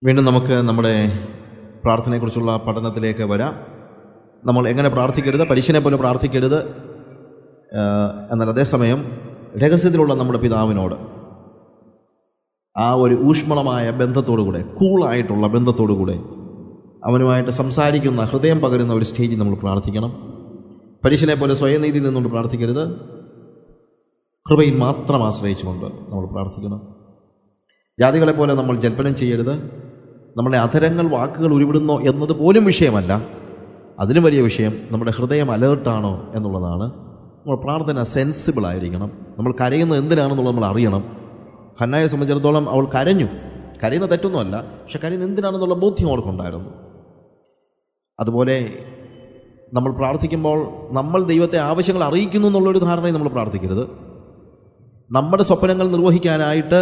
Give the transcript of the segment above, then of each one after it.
വീണ്ടും നമുക്ക് നമ്മുടെ പ്രാർത്ഥനയെക്കുറിച്ചുള്ള പഠനത്തിലേക്ക് വരാം. നമ്മൾ എങ്ങനെ പ്രാർത്ഥിക്കരുത്, പരീക്ഷനെ പോലെ പ്രാർത്ഥിക്കരുത്, എന്നാൽ അതേസമയം രഹസ്യത്തിലുള്ള നമ്മുടെ പിതാവിനോട് ആ ഒരു ഊഷ്മളമായ ബന്ധത്തോടുകൂടെ, കൂളായിട്ടുള്ള ബന്ധത്തോടുകൂടെ അവനുമായിട്ട് സംസാരിക്കുന്ന, ഹൃദയം പകരുന്ന ഒരു സ്റ്റേജിൽ നമ്മൾ പ്രാർത്ഥിക്കണം. പരീക്ഷനെ പോലെ സ്വയം നീതിയിൽ നിന്നുകൊണ്ട് പ്രാർത്ഥിക്കരുത്, കൃപയിൽ മാത്രം ആശ്രയിച്ചുകൊണ്ട് നമ്മൾ പ്രാർത്ഥിക്കണം. ജാതികളെപ്പോലെ നമ്മൾ ജൽപ്പനം ചെയ്യരുത്. നമ്മുടെ അധരങ്ങൾ വാക്കുകൾ ഉരുവിടുന്നോ എന്നത് പോലും വിഷയമല്ല. അതിലും വലിയ വിഷയം നമ്മുടെ ഹൃദയം അലേർട്ടാണോ എന്നുള്ളതാണ്. നമ്മൾ പ്രാർത്ഥന സെൻസിബിൾ ആയിരിക്കണം. നമ്മൾ കരയുന്നത് എന്തിനാണെന്നുള്ളത് നമ്മൾ അറിയണം. ഹന്നായെ സംബന്ധിച്ചിടത്തോളം അവൾ കരയുന്ന തെറ്റൊന്നുമല്ല, പക്ഷെ കരയുന്നത് എന്തിനാണെന്നുള്ള ബോധ്യം അവൾക്കുണ്ടായിരുന്നു. അതുപോലെ നമ്മൾ പ്രാർത്ഥിക്കുമ്പോൾ നമ്മൾ ദൈവത്തെ ആവശ്യങ്ങൾ അറിയിക്കുന്നു എന്നുള്ളൊരു ധാരണയിൽ നമ്മൾ പ്രാർത്ഥിക്കരുത്. നമ്മുടെ സ്വപ്നങ്ങൾ നിർവഹിക്കാനായിട്ട്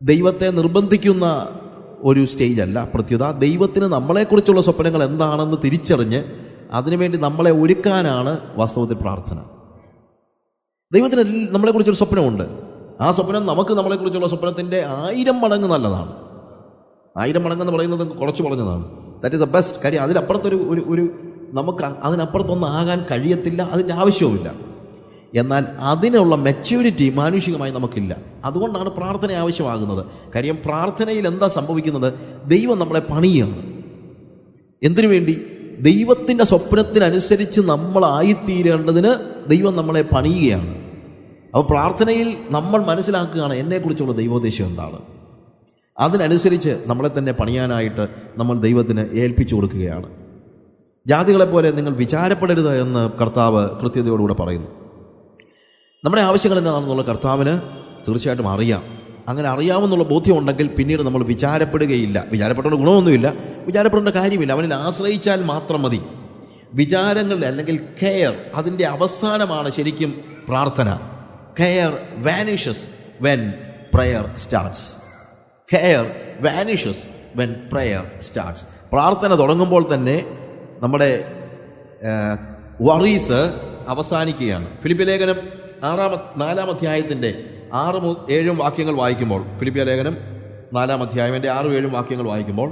ദൈവത്തെ നിർബന്ധിക്കുന്ന ഒരു സ്റ്റേജല്ല പ്രത്യുത. ദൈവത്തിന് നമ്മളെക്കുറിച്ചുള്ള സ്വപ്നങ്ങൾ എന്താണെന്ന് തിരിച്ചറിഞ്ഞ് അതിനുവേണ്ടി നമ്മളെ ഒരുക്കാനാണ് വാസ്തവത്തിൽ പ്രാർത്ഥന. ദൈവത്തിന് നമ്മളെക്കുറിച്ചൊരു സ്വപ്നമുണ്ട്. ആ സ്വപ്നം നമുക്ക് നമ്മളെക്കുറിച്ചുള്ള സ്വപ്നത്തിൻ്റെ 1000 മടങ്ങ് നല്ലതാണ്. 1000 മടങ്ങെന്ന് പറയുന്നത് കുറച്ച് പറഞ്ഞതാണ്. That is the best. കാര്യം അതിനപ്പുറത്തൊരു നമുക്ക് അതിനപ്പുറത്തൊന്നും ആകാൻ കഴിയത്തില്ല, അതിൻ്റെ ആവശ്യവുമില്ല. എന്നാൽ അതിനുള്ള മെച്യൂരിറ്റി മാനുഷികമായി നമുക്കില്ല. അതുകൊണ്ടാണ് പ്രാർത്ഥന ആവശ്യമാകുന്നത്. കാര്യം പ്രാർത്ഥനയിൽ എന്താ സംഭവിക്കുന്നത്? ദൈവം നമ്മളെ പണിയാണ്. എന്തിനു വേണ്ടി? ദൈവത്തിൻ്റെ സ്വപ്നത്തിനനുസരിച്ച് നമ്മളായിത്തീരേണ്ടതിന് ദൈവം നമ്മളെ പണിയുകയാണ്. അപ്പോൾ പ്രാർത്ഥനയിൽ നമ്മൾ മനസ്സിലാക്കുകയാണ് എന്നെക്കുറിച്ചുള്ള ദൈവോദ്ദേശം എന്താണ്. അതിനനുസരിച്ച് നമ്മളെ തന്നെ പണിയാനായിട്ട് നമ്മൾ ദൈവത്തിന് ഏൽപ്പിച്ചു കൊടുക്കുകയാണ്. ജാതികളെപ്പോലെ നിങ്ങൾ വിചാരപ്പെടരുത് എന്ന് കർത്താവ് കൃത്യതയോടുകൂടെ പറയുന്നു. നമ്മുടെ ആവശ്യങ്ങൾ എന്താണെന്നുള്ള കർത്താവിന് തീർച്ചയായിട്ടും അറിയാം. അങ്ങനെ അറിയാമെന്നുള്ള ബോധ്യമുണ്ടെങ്കിൽ പിന്നീട് നമ്മൾ വിചാരപ്പെടുകയില്ല. വിചാരപ്പെടേണ്ട ഗുണമൊന്നുമില്ല, വിചാരപ്പെടേണ്ട കാര്യമില്ല. അവനിൽ ആശ്രയിച്ചാൽ മാത്രം മതി. വിചാരങ്ങളുടെ അല്ലെങ്കിൽ കെയർ, അതിൻ്റെ അവസാനമാണ് ശരിക്കും പ്രാർത്ഥന. Care vanishes when prayer starts. Care vanishes when prayer starts. പ്രാർത്ഥന തുടങ്ങുമ്പോൾ തന്നെ നമ്മുടെ വറീസ് അവസാനിക്കുകയാണ്. ഫിലിപ്പിയ ലേഖനം 4-ാം അധ്യായത്തിൻ്റെ 6-7 വാക്യങ്ങൾ വായിക്കുമ്പോൾ, ഫിലിപ്പിയ ലേഖനം 4-ാം അധ്യായത്തിൻ്റെ 6-7 വാക്യങ്ങൾ വായിക്കുമ്പോൾ,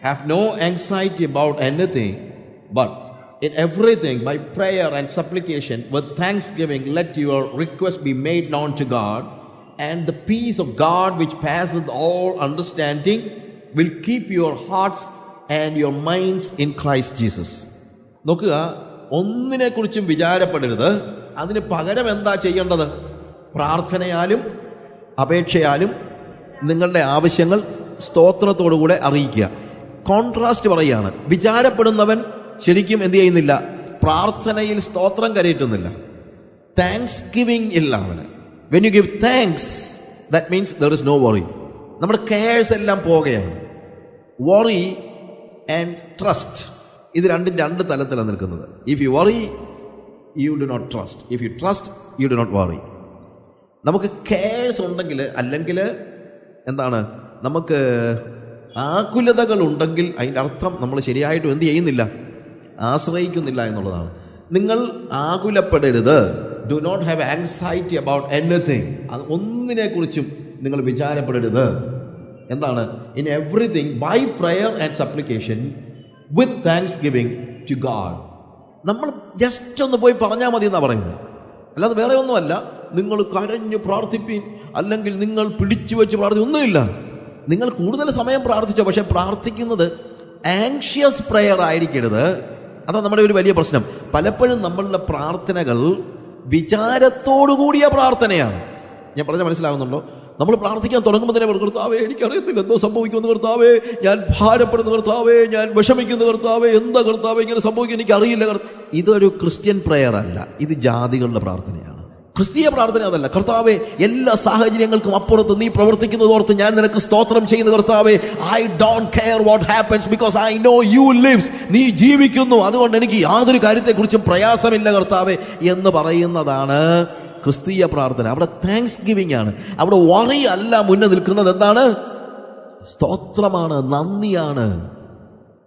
have no anxiety about anything but in everything by prayer and supplication with thanksgiving let your request be made known to God, and the peace of God which passeth all understanding will keep your hearts and your minds in Christ Jesus. നോക്കുക, ഒന്നിനെക്കുറിച്ചും വിചാരപ്പെടരുത്. അതിന് പകരം എന്താ ചെയ്യേണ്ടത്? പ്രാർത്ഥനയാലും അപേക്ഷയാലും നിങ്ങളുടെ ആവശ്യങ്ങൾ സ്തോത്രത്തോടുകൂടെ അറിയിക്കുക. Contrast പറയുകയാണ്. വിചാരപ്പെടുന്നവൻ ശരിക്കും എന്ത് ചെയ്യുന്നില്ല? പ്രാർത്ഥനയിൽ സ്തോത്രം കരയറ്റുന്നില്ല. താങ്ക്സ് ഗിവിംഗ് ഇല്ല അവന്. When you give thanks, that means there is no worry. നമ്മുടെ കെയർസ് എല്ലാം പോകുകയാണ്. വറി ആൻഡ് ട്രസ്റ്റ്, ഇത് രണ്ടും 2 തലത്തിലാണ് നിൽക്കുന്നത്. If you worry you do not trust. If you trust you do not worry. നമുക്ക് കെയർസ് ഉണ്ടെങ്കിൽ, അല്ലെങ്കിൽ എന്താണ്, നമുക്ക് ആകുലതകൾ ഉണ്ടെങ്കിൽ അതിൻ്റെ അർത്ഥം നമ്മൾ ശരിയായിട്ടും എന്ത് ചെയ്യുന്നില്ല? ആശ്രയിക്കുന്നില്ല എന്നുള്ളതാണ്. നിങ്ങൾ ആകുലപ്പെടരുത്. Do not have anxiety about anything. അത് ഒന്നിനെക്കുറിച്ചും നിങ്ങൾ വിചാരപ്പെടരുത്. എന്താണ്? In everything by prayer and supplication with thanksgiving to God. നമ്മൾ ജസ്റ്റ് ഒന്ന് പോയി പറഞ്ഞാൽ മതി എന്നാണ് പറയുന്നത്. അല്ലാതെ വേറെ ഒന്നുമല്ല. നിങ്ങൾ കരഞ്ഞ് പ്രാർത്ഥിപ്പീൻ, അല്ലെങ്കിൽ നിങ്ങൾ പിടിച്ചു വെച്ച് ഒന്നുമില്ല. നിങ്ങൾ കൂടുതൽ സമയം പ്രാർത്ഥിച്ചോ, പക്ഷെ പ്രാർത്ഥിക്കുന്നത് ആങ്ഷ്യസ് പ്രയർ ആയിരിക്കരുത്. അതാണ് നമ്മുടെ ഒരു വലിയ പ്രശ്നം. പലപ്പോഴും നമ്മളുടെ പ്രാർത്ഥനകൾ വിചാരത്തോടുകൂടിയ പ്രാർത്ഥനയാണ്. ഞാൻ പറഞ്ഞാൽ മനസ്സിലാകുന്നുണ്ടോ? നമ്മൾ പ്രാർത്ഥിക്കാൻ തുടങ്ങുമ്പോൾ തന്നെ കർത്താവേ എനിക്കറിയത്തില്ല എന്തോ സംഭവിക്കുമെന്ന്, കർത്താവേ ഞാൻ ഭാരപ്പെടുന്ന, കർത്താവേ ഞാൻ വിഷമിക്കുന്ന, കർത്താവേ എന്താ കർത്താവേ ഇങ്ങനെ സംഭവിക്കും എനിക്കറിയില്ല. ഇതൊരു ക്രിസ്ത്യൻ പ്രയർ അല്ല, ഇത് ജാതികളുടെ പ്രാർത്ഥനയാണ്. ക്രിസ്തീയ പ്രാർത്ഥന അതല്ല. കർത്താവേ എല്ലാ സാഹചര്യങ്ങൾക്കും അപ്പുറത്ത് നീ പ്രവർത്തിക്കുന്നതോർത്ത് ഞാൻ നിനക്ക് സ്തോത്രം ചെയ്യുന്ന കർത്താവേ. I don't care what happens because I know you lives. നീ ജീവിക്കുന്നു, അതുകൊണ്ട് എനിക്ക് യാതൊരു കാര്യത്തെക്കുറിച്ചും പ്രയാസമില്ല കർത്താവേ എന്ന് പറയുന്നതാണ് ക്രിസ്തീയ പ്രാർത്ഥന. അവിടെ താങ്ക്സ് ഗിവിംഗ് ആണ്. അവിടെ വറി അല്ല മുന്നേ നിൽക്കുന്നത്. എന്താണ്? സ്തോത്രമാണ്, നന്ദിയാണ്.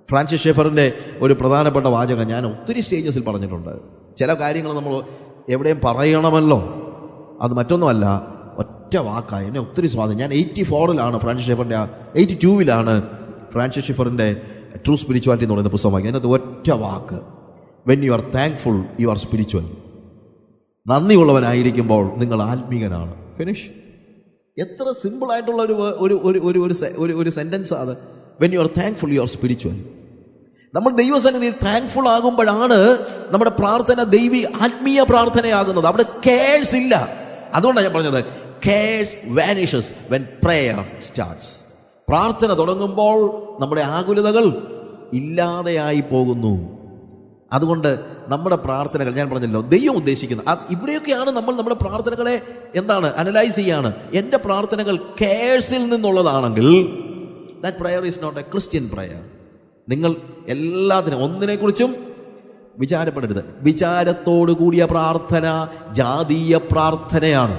ഫ്രാൻസിസ് ഷെഫറിന്റെ ഒരു പ്രധാനപ്പെട്ട വാചകം ഞാൻ ഒത്തിരി സ്റ്റേജസിൽ പറഞ്ഞിട്ടുണ്ട്. ചില കാര്യങ്ങൾ നമ്മൾ എവിടെയും പറയണമല്ലോ, അത് മറ്റൊന്നുമല്ല, ഒറ്റ ഒറ്റ വാക്കായി എന്നെ ഒത്തിരി സ്വാധീനം. ഞാൻ 84-ലാണ് ഫ്രാൻസിസ് ഷിഫറിൻ്റെ 82-ലാണ് ഫ്രാൻസിസ് ഷിഫറിൻ്റെ ട്രൂ സ്പിരിച്വാലിറ്റി എന്ന് പറയുന്ന പുസ്തകം വായിക്കുക. അതിനകത്ത് ഒറ്റ വാക്ക്, when you are thankful you are spiritual. നന്ദിയുള്ളവനായിരിക്കുമ്പോൾ നിങ്ങൾ ആത്മീകനാണ്. ഫിനിഷ്. എത്ര സിമ്പിളായിട്ടുള്ള ഒരു സെന്റൻസ് അത്. When you are thankful you are spiritual. നമ്മൾ ദൈവസന്നിധിയിൽ താങ്ക്ഫുൾ ആകുമ്പോഴാണ് നമ്മുടെ പ്രാർത്ഥന ആത്മീയ പ്രാർത്ഥനയാകുന്നത്. അവിടെ കെയർസ് ഇല്ല. അതുകൊണ്ടാണ് ഞാൻ പറഞ്ഞത് CARES vanishes when prayer starts. പ്രാർത്ഥന തുടങ്ങുമ്പോൾ നമ്മുടെ ആകുലതകൾ ഇല്ലാതെയായി പോകുന്നു. അതുകൊണ്ട് നമ്മുടെ പ്രാർത്ഥനകൾ, ഞാൻ പറഞ്ഞല്ലോ, ദൈവം ഉദ്ദേശിക്കുന്നത് ഇവിടെയൊക്കെയാണ്. നമ്മൾ നമ്മുടെ പ്രാർത്ഥനകളെ അനലൈസ് ചെയ്യാണ്. എൻ്റെ പ്രാർത്ഥനകൾ കെയർസിൽ നിന്നുള്ളതാണെങ്കിൽ that prayer is not a Christian prayer. നിങ്ങൾ എല്ലാത്തിനും ഒന്നിനെക്കുറിച്ചും വിചാരപ്പെടരുത്. വിചാരത്തോടു കൂടിയ പ്രാർത്ഥന ജാതീയ പ്രാർത്ഥനയാണ്.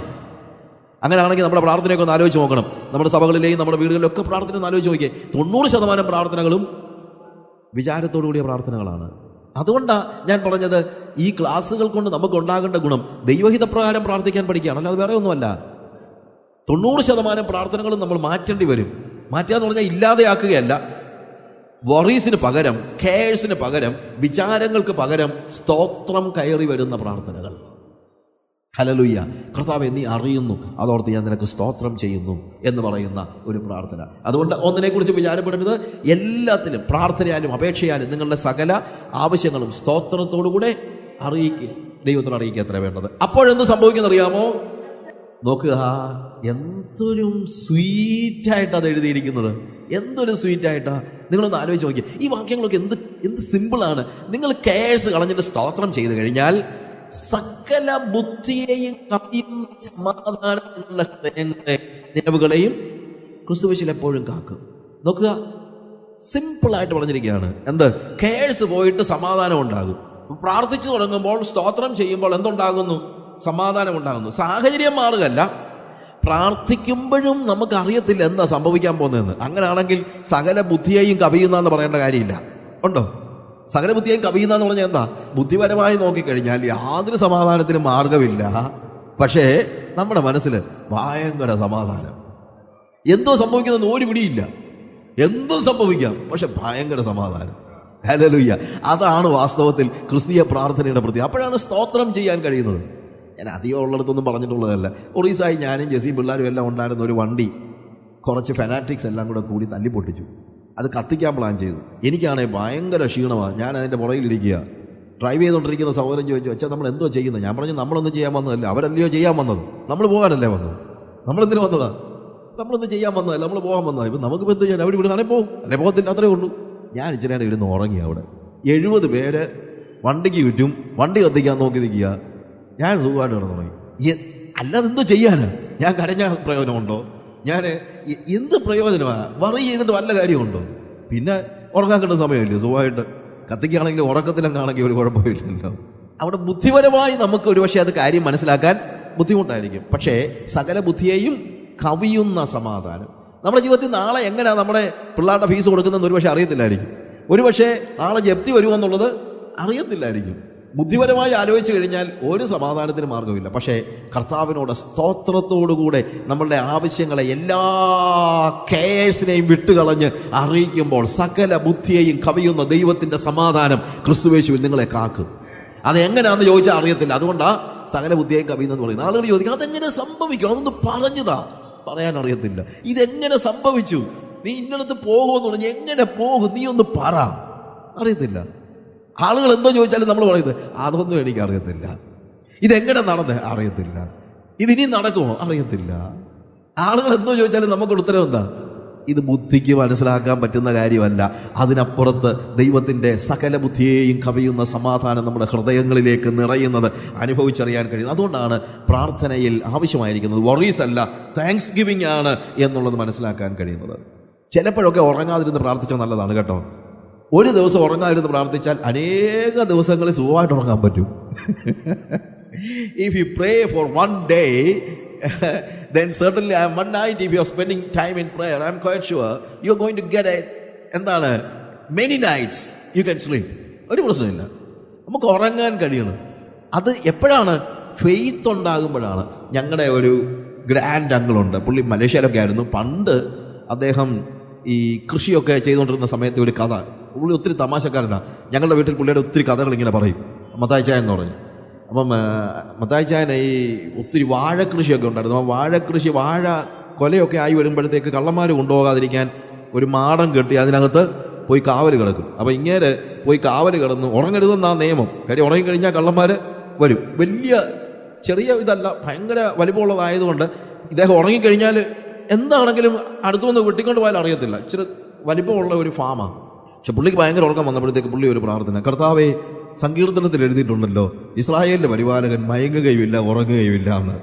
അങ്ങനെയാണെങ്കിൽ നമ്മുടെ പ്രാർത്ഥനയൊക്കെ ഒന്ന് ആലോചിച്ച് നോക്കണം. നമ്മുടെ സഭകളിലെയും നമ്മുടെ വീടുകളിലൊക്കെ പ്രാർത്ഥന ഒന്ന് ആലോചിച്ച് നോക്കിയേ. 90% പ്രാർത്ഥനകളും വിചാരത്തോടു കൂടിയ പ്രാർത്ഥനകളാണ്. അതുകൊണ്ടാണ് ഞാൻ പറഞ്ഞത്, ഈ ക്ലാസ്സുകൾ കൊണ്ട് നമുക്ക് ഉണ്ടാകേണ്ട ഗുണം ദൈവഹിതപ്രകാരം പ്രാർത്ഥിക്കാൻ പഠിക്കുകയാണ്, അല്ലാതെ വേറെ ഒന്നുമല്ല. 90% പ്രാർത്ഥനകളും നമ്മൾ മാറ്റേണ്ടി വരും. മാറ്റുക എന്ന് പറഞ്ഞാൽ ഇല്ലാതെയാക്കുകയല്ല. വറീസിന് പകരം, കെയർസിന് പകരം, വിചാരങ്ങൾക്ക് പകരം സ്തോത്രം കയറി വരുന്ന പ്രാർത്ഥനകൾ. ഹല്ലേലൂയ. കർത്താവേ, നീ അറിയുന്നു, അതോർത്ത് ഞാൻ നിനക്ക് സ്തോത്രം ചെയ്യുന്നു എന്ന് പറയുന്ന ഒരു പ്രാർത്ഥന. അതുകൊണ്ട് ഒന്നിനെക്കുറിച്ച് വിചാരപ്പെടരുത്. എല്ലാത്തിലും പ്രാർത്ഥനയാലും അപേക്ഷയാലും നിങ്ങളുടെ സകല ആവശ്യങ്ങളും സ്തോത്രത്തോടുകൂടെ അറിയിക്കുക. ദൈവത്തോട് അറിയിക്കുക എത്ര വേണ്ടത്. അപ്പോഴെന്ത് സംഭവിക്കുന്ന അറിയാമോ? നോക്കുക, എന്തൊരു സ്വീറ്റായിട്ട് അത് എഴുതിയിരിക്കുന്നത്. എന്തൊരു സ്വീറ്റായിട്ടാ. നിങ്ങളൊന്ന് ആലോചിച്ച് നോക്കിയേ. ഈ വാക്യങ്ങളൊക്കെ എന്ത് സിമ്പിളാണ്. നിങ്ങൾ കെയർസ് കളഞ്ഞിട്ട് സ്തോത്രം ചെയ്തു കഴിഞ്ഞാൽ സകല ബുദ്ധിയെയും കവിയുന്ന സമാധാനം നിങ്ങളുടെ ഹൃദയങ്ങളെ നിലവുകളെയും ക്രിസ്തുവേശുവിൽ എപ്പോഴും കാക്കും. നോക്കുക, സിമ്പിളായിട്ട് പറഞ്ഞിരിക്കുകയാണ്. കെയർസ് പോയിട്ട് സമാധാനം ഉണ്ടാകും. പ്രാർത്ഥിച്ചു തുടങ്ങുമ്പോൾ, സ്തോത്രം ചെയ്യുമ്പോൾ എന്തുണ്ടാകുന്നു? സമാധാനം ഉണ്ടാകുന്നു. സാഹചര്യം മാറുകയല്ല, പ്രാർത്ഥിക്കുമ്പോഴും നമുക്ക് അറിയത്തില്ല എന്താ സംഭവിക്കാൻ പോകുന്നതെന്ന്. അങ്ങനെയാണെങ്കിൽ സകല ബുദ്ധിയെയും കവിയുന്ന പറയേണ്ട കാര്യമില്ല. ഉണ്ടോ? സകല ബുദ്ധിയെയും കവിയുന്ന എന്ന് പറഞ്ഞാൽ എന്താ? ബുദ്ധിപരമായി നോക്കിക്കഴിഞ്ഞാൽ യാതൊരു സമാധാനത്തിനും മാർഗമില്ല. പക്ഷേ നമ്മുടെ മനസ്സിൽ ഭയങ്കര സമാധാനം. എന്തോ സംഭവിക്കുന്നതെന്ന് ഒരു പിടിയില്ല. എന്തും സംഭവിക്കാം, പക്ഷെ ഭയങ്കര സമാധാനം. ഹല്ലേലൂയ. അതാണ് വാസ്തവത്തിൽ ക്രിസ്തീയ പ്രാർത്ഥനയുടെ പ്രതി. അപ്പോഴാണ് സ്തോത്രം ചെയ്യാൻ കഴിയുന്നത്. ഞാൻ അധികം ഉള്ളിടത്തൊന്നും പറഞ്ഞിട്ടുള്ളതല്ല. ഒറീസായി ഞാനും ജെസിയും പിള്ളേരും എല്ലാം ഉണ്ടായിരുന്ന ഒരു വണ്ടി കുറച്ച് ഫെനാറ്റിക്സ് എല്ലാം കൂടി തല്ലിപ്പൊട്ടിച്ചു. അത് കത്തിക്കാൻ പ്ലാൻ ചെയ്തു. എനിക്കാണെങ്കിൽ ഭയങ്കര ക്ഷീണമാണ്. ഞാൻ അതിൻ്റെ പുറകിലിരിക്കുക. ഡ്രൈവ് ചെയ്തുകൊണ്ടിരിക്കുന്ന സഹോദരൻ ചോദിച്ചു, അച്ഛാ നമ്മൾ എന്തോ ചെയ്യുന്നത്? ഞാൻ പറഞ്ഞു, നമ്മളൊന്നും ചെയ്യാൻ വന്നതല്ല, അവരല്ലയോ ചെയ്യാൻ വന്നത്. നമ്മൾ പോകാനല്ലേ വന്നത്. നമ്മളെന്തിനു വന്നതാ? നമ്മളൊന്നും ചെയ്യാൻ വന്നതല്ല, നമ്മൾ പോകാൻ വന്നതാ. ഇപ്പം നമുക്ക് എന്ത് ചെയ്യാൻ? അവിടെ ഇവിടെ പോകും, അല്ലെ പോകത്തില്ല, അത്രേ ഉള്ളൂ. ഞാൻ ഇച്ചിരി നേരം ഇരുന്ന് ഉറങ്ങി. അവിടെ 70 പേര് വണ്ടിക്ക് ചുറ്റും വണ്ടി കത്തിക്കാൻ നോക്കി നിൽക്കുക. ഞാൻ സുഖമായിട്ട് കിടന്നുറങ്ങി. അല്ലാതെ എന്തോ ചെയ്യാനാ? ഞാൻ കരഞ്ഞ പ്രയോജനമുണ്ടോ? ഞാൻ എന്ത് പ്രയോജനമാണ്? വറി ചെയ്തിട്ട് വല്ല കാര്യമുണ്ടോ? പിന്നെ ഉറങ്ങാൻ കിട്ടുന്ന സമയമില്ലേ? സുഖമായിട്ട് കത്തിക്കുകയാണെങ്കിൽ ഉറക്കത്തിലൊക്കെയാണെങ്കിൽ ഒരു കുഴപ്പമില്ലല്ലോ. അവിടെ ബുദ്ധിപരമായി നമുക്ക് ഒരുപക്ഷെ അത് കാര്യം മനസ്സിലാക്കാൻ ബുദ്ധിമുട്ടായിരിക്കും. പക്ഷേ സകല ബുദ്ധിയെയും കവിയുന്ന സമാധാനം. നമ്മുടെ ജീവിതത്തിൽ നാളെ എങ്ങനെയാണ് നമ്മുടെ പിള്ളേരുടെ ഫീസ് കൊടുക്കുന്നതെന്ന് ഒരുപക്ഷെ അറിയത്തില്ലായിരിക്കും. ഒരുപക്ഷെ നാളെ ജപ്തി വരുമെന്നുള്ളത് അറിയത്തില്ലായിരിക്കും. ബുദ്ധിപരമായി ആലോചിച്ച് കഴിഞ്ഞാൽ ഒരു സമാധാനത്തിന് മാർഗമില്ല. പക്ഷേ കർത്താവിനോട് സ്തോത്രത്തോടുകൂടെ നമ്മളുടെ ആവശ്യങ്ങളെ, എല്ലാ കെയർസിനെയും വിട്ടുകളഞ്ഞ് അറിയിക്കുമ്പോൾ സകല ബുദ്ധിയെയും കവിയുന്ന ദൈവത്തിന്റെ സമാധാനം ക്രിസ്തുവേശുവിൽ നിങ്ങളെ കാക്കും. അതെങ്ങനെയാണെന്ന് ചോദിച്ചാൽ അറിയത്തില്ല. അതുകൊണ്ടാ സകല ബുദ്ധിയെയും കവിയുന്നെന്ന് പറയുന്നത്. ആളുകൾ ചോദിക്കും, അതെങ്ങനെ സംഭവിക്കും? അതൊന്ന് പറഞ്ഞതാ. പറയാൻ അറിയത്തില്ല. ഇതെങ്ങനെ സംഭവിച്ചു? നീ ഇന്നടത്ത് പോകുമെന്ന് പറഞ്ഞു, എങ്ങനെ പോകും? നീ ഒന്ന് പറ. അറിയത്തില്ല. ആളുകൾ എന്തോ ചോദിച്ചാലും നമ്മൾ പറയുന്നത്, അതൊന്നും എനിക്ക് അറിയത്തില്ല. ഇതെങ്ങനെ നടന്ന്? അറിയത്തില്ല. ഇതിനി നടക്കുമോ? അറിയത്തില്ല. ആളുകൾ എന്തോ ചോദിച്ചാലും നമുക്കൊരു ഉത്തരം എന്താ? ഇത് ബുദ്ധിക്ക് മനസ്സിലാക്കാൻ പറ്റുന്ന കാര്യമല്ല. അതിനപ്പുറത്ത് ദൈവത്തിന്റെ സകല ബുദ്ധിയെയും കവിയുന്ന സമാധാനം നമ്മുടെ ഹൃദയങ്ങളിലേക്ക് നിറയുന്നത് അനുഭവിച്ചറിയാൻ കഴിയുന്നത്. അതുകൊണ്ടാണ് പ്രാർത്ഥനയിൽ ആവശ്യമായിരിക്കുന്നത് വറീസ് അല്ല, താങ്ക്സ് ഗിവിംഗ് ആണ് എന്നുള്ളത് മനസ്സിലാക്കാൻ കഴിയുന്നത്. ചിലപ്പോഴൊക്കെ ഉറങ്ങാതിരുന്ന് പ്രാർത്ഥിച്ചാൽ നല്ലതാണ് കേട്ടോ. ഒരു ദിവസം ഉറങ്ങാതിരുന്ന് പ്രാർത്ഥിച്ചാൽ അനേക ദിവസങ്ങളിൽ സുഖമായിട്ട് ഉറങ്ങാൻ പറ്റും. If you pray for one day, then certainly one night if you are spending time in prayer, I am quite sure you are going to get many nights you can sleep. ഒരു പ്രശ്നമില്ല, നമുക്ക് ഉറങ്ങാൻ കഴിയണം. അത് എപ്പോഴാണ്? Faith ഉണ്ടാകുമ്പോഴാണ്. ഞങ്ങളുടെ ഒരു grand അങ്കിളുണ്ട്. പുള്ളി മലേഷ്യയിലൊക്കെ ആയിരുന്നു. പണ്ട് അദ്ദേഹം ഈ കൃഷിയൊക്കെ ചെയ്തുകൊണ്ടിരുന്ന സമയത്ത് ഒരു കഥ, പുള്ളി ഒത്തിരി തമാശക്കാരനാണ്. ഞങ്ങളുടെ വീട്ടിൽ പുള്ളിയുടെ ഒത്തിരി കഥകൾ ഇങ്ങനെ പറയും. മത്തായി ചായൻ എന്ന് പറഞ്ഞു. അപ്പം മത്തായി ചായൻ ഈ ഒത്തിരി വാഴക്കൃഷിയൊക്കെ ഉണ്ടായിരുന്നു. ആ വാഴക്കൃഷി, വാഴ കൊലയൊക്കെ ആയി വരുമ്പോഴത്തേക്ക് കള്ളന്മാർ കൊണ്ടുപോകാതിരിക്കാൻ ഒരു മാടം കെട്ടി അതിനകത്ത് പോയി കാവൽ കിടക്കും. അപ്പം ഇങ്ങനെ പോയി കാവൽ കിടന്ന് ഉറങ്ങരുതെന്നാ നിയമം. കാര്യം ഉറങ്ങിക്കഴിഞ്ഞാൽ കള്ളന്മാർ വരും. വലിയ ചെറിയ ഇതല്ല, ഭയങ്കര വലിപ്പമുള്ളതായതുകൊണ്ട് ഇദ്ദേഹം ഉറങ്ങിക്കഴിഞ്ഞാൽ എന്താണെങ്കിലും അടുത്തുനിന്ന് വെട്ടിക്കൊണ്ട് പോയാൽ അറിയത്തില്ല. ഇച്ചിരി വലിപ്പമുള്ള ഒരു ഫാമാണ്. പക്ഷെ പുള്ളിക്ക് ഭയങ്കര ഉറക്കം വന്നപ്പോഴത്തേക്ക് പുള്ളി ഒരു പ്രാർത്ഥന, കർത്താവേ, സങ്കീർത്തനത്തിൽ എഴുതിയിട്ടുണ്ടല്ലോ, ഇസ്രായേലിന്റെ പരിപാലകൻ മയങ്ങുകയുമില്ല ഉറങ്ങുകയുമില്ല എന്ന്.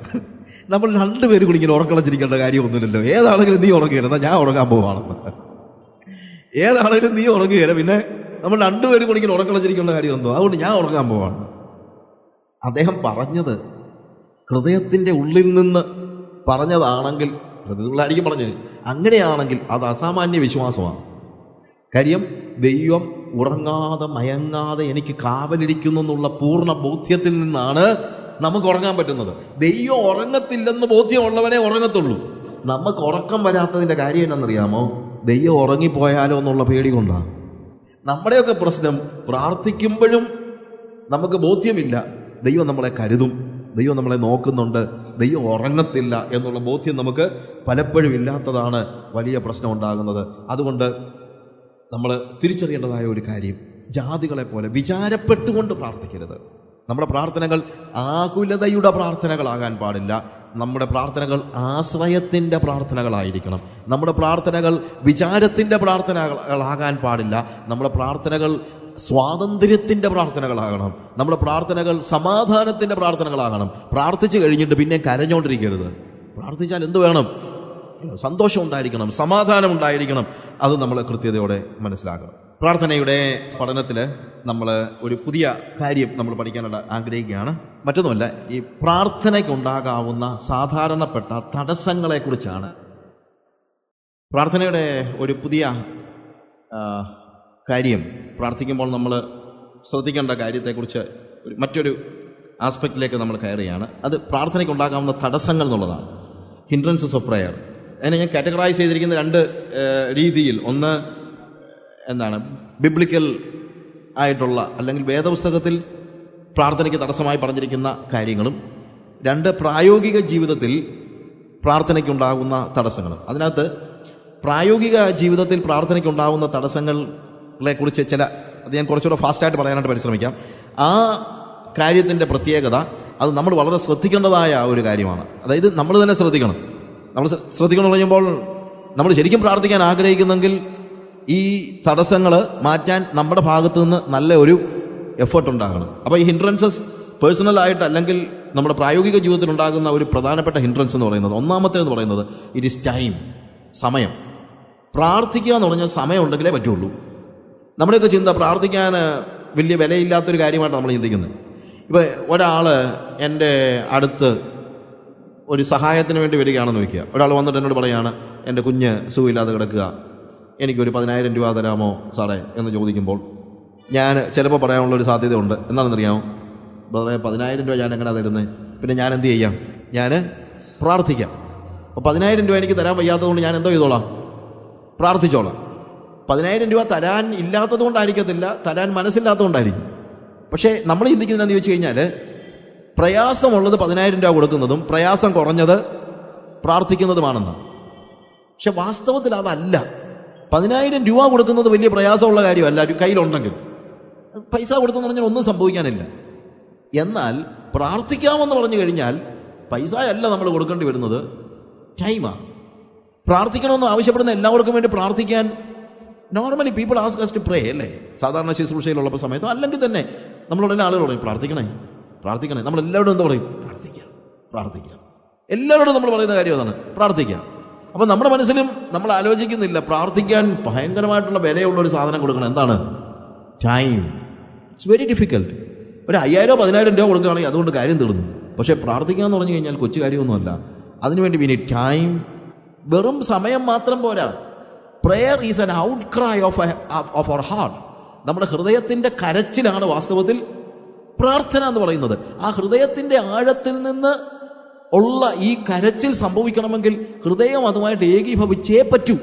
നമ്മൾ രണ്ടുപേരും കൂടി ഇങ്ങനെ ഉറക്കളച്ചിരിക്കേണ്ട കാര്യമൊന്നുമില്ലല്ലോ. ഏതാണെങ്കിലും നീ ഉറങ്ങുകയില്ല, എന്നാൽ ഞാൻ ഉറങ്ങാൻ പോവാണെന്ന്. ഏതാണെങ്കിലും നീ ഉറങ്ങുകയില്ല, പിന്നെ നമ്മൾ രണ്ടുപേരും കൂടി ഇങ്ങനെ ഉറക്കളച്ചിരിക്കേണ്ട കാര്യമൊന്നും, അതുകൊണ്ട് ഞാൻ ഉറങ്ങാൻ പോവാണ്. അദ്ദേഹം പറഞ്ഞത് ഹൃദയത്തിന്റെ ഉള്ളിൽ നിന്ന് പറഞ്ഞതാണെങ്കിൽ, ഹൃദയത്തിലായിരിക്കും പറഞ്ഞത്, അങ്ങനെയാണെങ്കിൽ അത് അസാമാന്യ വിശ്വാസമാണ്. കാര്യം ദൈവം ഉറങ്ങാതെ മയങ്ങാതെ എനിക്ക് കാവലിരിക്കുന്നു എന്നുള്ള പൂർണ്ണ ബോധ്യത്തിൽ നിന്നാണ് നമുക്ക് ഉറങ്ങാൻ പറ്റുന്നത്. ദൈവം ഉറങ്ങത്തില്ലെന്ന് ബോധ്യമുള്ളവനെ ഉറങ്ങത്തുള്ളൂ. നമുക്ക് ഉറക്കം വരാത്തതിന്റെ കാര്യം എന്നറിയാമോ? ദൈവം ഉറങ്ങിപ്പോയാലോ എന്നുള്ള പേടി കൊണ്ടാണ്. നമ്മുടെയൊക്കെ പ്രശ്നം, പ്രാർത്ഥിക്കുമ്പോഴും നമുക്ക് ബോധ്യമില്ല ദൈവം നമ്മളെ കരുതും, ദൈവം നമ്മളെ നോക്കുന്നുണ്ട്, ദൈവം ഉറങ്ങത്തില്ല എന്നുള്ള ബോധ്യം നമുക്ക് പലപ്പോഴും ഇല്ലാത്തതാണ് വലിയ പ്രശ്നം ഉണ്ടാകുന്നത്. അതുകൊണ്ട് നമ്മൾ തിരിച്ചറിയേണ്ടതായ ഒരു കാര്യം, ജാതികളെ പോലെ വിചാരപ്പെട്ടുകൊണ്ട് പ്രാർത്ഥിക്കരുത്. നമ്മുടെ പ്രാർത്ഥനകൾ ആകുലതയുടെ പ്രാർത്ഥനകളാകാൻ പാടില്ല. നമ്മുടെ പ്രാർത്ഥനകൾ ആശ്രയത്തിൻ്റെ പ്രാർത്ഥനകളായിരിക്കണം. നമ്മുടെ പ്രാർത്ഥനകൾ വിചാരത്തിൻ്റെ പ്രാർത്ഥനകളാകാൻ പാടില്ല. നമ്മുടെ പ്രാർത്ഥനകൾ സ്വാതന്ത്ര്യത്തിൻ്റെ പ്രാർത്ഥനകളാകണം. നമ്മുടെ പ്രാർത്ഥനകൾ സമാധാനത്തിൻ്റെ പ്രാർത്ഥനകളാകണം. പ്രാർത്ഥിച്ചു കഴിഞ്ഞിട്ട് പിന്നെ കരഞ്ഞുകൊണ്ടിരിക്കരുത്. പ്രാർത്ഥിച്ചാൽ എന്ത് വേണം? സന്തോഷം ഉണ്ടായിരിക്കണം, സമാധാനം ഉണ്ടായിരിക്കണം. അത് നമ്മൾ കൃത്യതയോടെ മനസ്സിലാക്കണം. പ്രാർത്ഥനയുടെ പഠനത്തിൽ നമ്മൾ ഒരു പുതിയ കാര്യം നമ്മൾ പഠിക്കാനായിട്ട് ആഗ്രഹിക്കുകയാണ്. മറ്റൊന്നുമല്ല, ഈ പ്രാർത്ഥനയ്ക്കുണ്ടാകാവുന്ന സാധാരണപ്പെട്ട തടസ്സങ്ങളെക്കുറിച്ചാണ്. പ്രാർത്ഥനയുടെ ഒരു പുതിയ കാര്യം, പ്രാർത്ഥിക്കുമ്പോൾ നമ്മൾ ശ്രദ്ധിക്കേണ്ട കാര്യത്തെക്കുറിച്ച് മറ്റൊരു ആസ്പെക്റ്റിലേക്ക് നമ്മൾ കയറുകയാണ്. അത് പ്രാർത്ഥനയ്ക്കുണ്ടാകാവുന്ന തടസ്സങ്ങൾ എന്നുള്ളതാണ്. Hindrances of prayer. അതിനെ ഞാൻ കാറ്റഗറൈസ് ചെയ്തിരിക്കുന്ന രണ്ട് രീതിയിൽ. ഒന്ന് എന്താണ്, ബിബ്ലിക്കൽ ആയിട്ടുള്ള അല്ലെങ്കിൽ വേദപുസ്തകത്തിൽ പ്രാർത്ഥനയ്ക്ക് തടസ്സമായി പറഞ്ഞിരിക്കുന്ന കാര്യങ്ങളും, രണ്ട് പ്രായോഗിക ജീവിതത്തിൽ പ്രാർത്ഥനയ്ക്കുണ്ടാകുന്ന തടസ്സങ്ങളും. അതിനകത്ത് പ്രായോഗിക ജീവിതത്തിൽ പ്രാർത്ഥനയ്ക്കുണ്ടാകുന്ന തടസ്സങ്ങളെക്കുറിച്ച് അത് ഞാൻ കുറച്ചുകൂടെ ഫാസ്റ്റായിട്ട് പറയാനായിട്ട് പരിശ്രമിക്കാം. ആ കാര്യത്തിൻ്റെ പ്രത്യേകത, അത് നമ്മൾ വളരെ ശ്രദ്ധിക്കേണ്ടതായ ഒരു കാര്യമാണ്. അതായത് നമ്മൾ തന്നെ ശ്രദ്ധിക്കണം. നമ്മൾ ശ്രദ്ധിക്കണം എന്ന് പറയുമ്പോൾ, നമ്മൾ ശരിക്കും പ്രാർത്ഥിക്കാൻ ആഗ്രഹിക്കുന്നെങ്കിൽ ഈ തടസ്സങ്ങൾ മാറ്റാൻ നമ്മുടെ ഭാഗത്തു നിന്ന് നല്ല ഒരു എഫേർട്ട് ഉണ്ടാകണം. അപ്പോൾ ഈ ഹിൻഡ്രൻസസ് പേഴ്സണലായിട്ട് അല്ലെങ്കിൽ നമ്മുടെ പ്രായോഗിക ജീവിതത്തിൽ ഉണ്ടാകുന്ന ഒരു പ്രധാനപ്പെട്ട ഹിൻഡ്രൻസ് എന്ന് പറയുന്നത്, ഒന്നാമത്തേന്ന് പറയുന്നത് ഇറ്റ് ഈസ് ടൈം, സമയം. പ്രാർത്ഥിക്കുക എന്ന് പറഞ്ഞാൽ സമയം ഉണ്ടെങ്കിലേ പറ്റുള്ളൂ. നമ്മുടെയൊക്കെ ചിന്ത പ്രാർത്ഥിക്കാൻ വലിയ വിലയില്ലാത്തൊരു കാര്യമായിട്ടാണ് നമ്മൾ ചിന്തിക്കുന്നത്. ഇപ്പോൾ ഒരാൾ എൻ്റെ അടുത്ത് ഒരു സഹായത്തിന് വേണ്ടി വരികയാണെന്ന് വയ്ക്കുക. ഒരാൾ വന്നിട്ട് എന്നോട് പറയുകയാണ്, എൻ്റെ കുഞ്ഞ് സുഖമില്ലാതെ കിടക്കുക, എനിക്കൊരു 10,000 രൂപ തരാമോ സാറേ എന്ന് ചോദിക്കുമ്പോൾ ഞാൻ ചിലപ്പോൾ പറയാനുള്ളൊരു സാധ്യതയുണ്ട്. എന്താണെന്നറിയാമോ? ബ്രദറെ, 10,000 രൂപ ഞാൻ എങ്ങനെ തരുന്നത്? പിന്നെ ഞാൻ എന്ത് ചെയ്യാം? ഞാൻ പ്രാർത്ഥിക്കാം. അപ്പോൾ 10,000 രൂപ എനിക്ക് തരാൻ വയ്യാത്തതുകൊണ്ട് ഞാൻ എന്തോ ചെയ്തോളാം? പ്രാർത്ഥിച്ചോളാം. 10,000 രൂപ തരാൻ ഇല്ലാത്തത് കൊണ്ടായിരിക്കത്തില്ല, തരാൻ മനസ്സില്ലാത്തതുകൊണ്ടായിരിക്കും. പക്ഷേ നമ്മൾ ചിന്തിക്കുന്നതെന്ന് ചോദിച്ചു കഴിഞ്ഞാൽ, പ്രയാസമുള്ളത് 10,000 രൂപ കൊടുക്കുന്നതും പ്രയാസം കുറഞ്ഞത് പ്രാർത്ഥിക്കുന്നതുമാണെന്ന്. പക്ഷെ വാസ്തവത്തിൽ അതല്ല. 10,000 രൂപ കൊടുക്കുന്നത് വലിയ പ്രയാസമുള്ള കാര്യമല്ല കയ്യിലുണ്ടെങ്കിൽ. പൈസ കൊടുത്തെന്ന് പറഞ്ഞാൽ ഒന്നും സംഭവിക്കാനില്ല. എന്നാൽ പ്രാർത്ഥിക്കാമെന്ന് പറഞ്ഞു കഴിഞ്ഞാൽ പൈസ അല്ല നമ്മൾ കൊടുക്കേണ്ടി വരുന്നത്, ടൈമാണ്. പ്രാർത്ഥിക്കണമെന്ന് ആവശ്യപ്പെടുന്ന എല്ലാവർക്കും വേണ്ടി പ്രാർത്ഥിക്കാൻ normally people ask us to pray, അല്ലേ? സാധാരണ ശുശ്രൂഷയിലുള്ള സമയത്തോ അല്ലെങ്കിൽ തന്നെ നമ്മളുടനെ ആളുകൾ പറയും പ്രാർത്ഥിക്കണേ. നമ്മളെല്ലാവരും എന്താ പറയും? പ്രാർത്ഥിക്കാം. എല്ലാവരോടും നമ്മൾ പറയുന്ന കാര്യം അതാണ്, പ്രാർത്ഥിക്കാം. അപ്പം നമ്മുടെ മനസ്സിലും നമ്മൾ ആലോചിക്കുന്നില്ല, പ്രാർത്ഥിക്കാൻ ഭയങ്കരമായിട്ടുള്ള വിലയുള്ള ഒരു സാധനം കൊടുക്കണം. എന്താണ്? ടൈം. It's very difficult. ഒരു 5,000 10,000 രൂപ കൊടുക്കുകയാണെങ്കിൽ അതുകൊണ്ട് കാര്യം തീർന്നു. പക്ഷേ പ്രാർത്ഥിക്കുക എന്ന് പറഞ്ഞു കഴിഞ്ഞാൽ കൊച്ചു കാര്യമൊന്നുമല്ല. അതിനുവേണ്ടി വി നീഡ് ടൈം. വെറും സമയം മാത്രം പോരാ. Prayer is an outcry of our heart. നമ്മുടെ ഹൃദയത്തിൻ്റെ കരച്ചിലാണ് വാസ്തവത്തിൽ പ്രാർത്ഥന എന്ന് പറയുന്നത്. ആ ഹൃദയത്തിൻ്റെ ആഴത്തിൽ നിന്ന് ഉള്ള ഈ കരച്ചിൽ സംഭവിക്കണമെങ്കിൽ ഹൃദയം അതുമായിട്ട് ഏകീഭവിച്ചേ പറ്റൂ.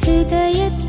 ഹൃദയ